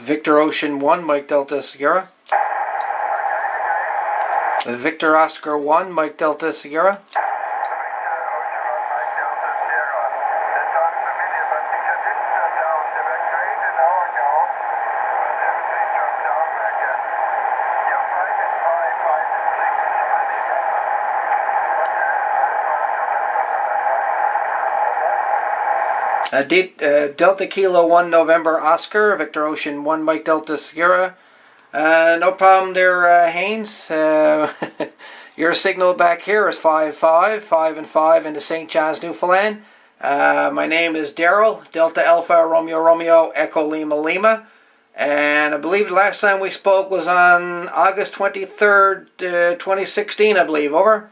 Victor Ocean 1, Mike Delta Sierra. Victor Oscar 1, Mike Delta Sierra. Delta Kilo 1 November Oscar, Victor Ocean 1 Mike Delta Sierra. No problem there, Haynes. Your signal back here is 5-5, 5-5 into St. John's, Newfoundland. My name is Daryl, Delta Alpha Romeo Romeo Echo Lima Lima. And I believe the last time we spoke was on August 23rd, 2016, I believe. Over.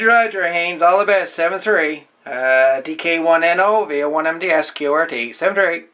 Roger, Haynes. All the best. 7-3. DK1NO via 1MDS QRT. 7-3.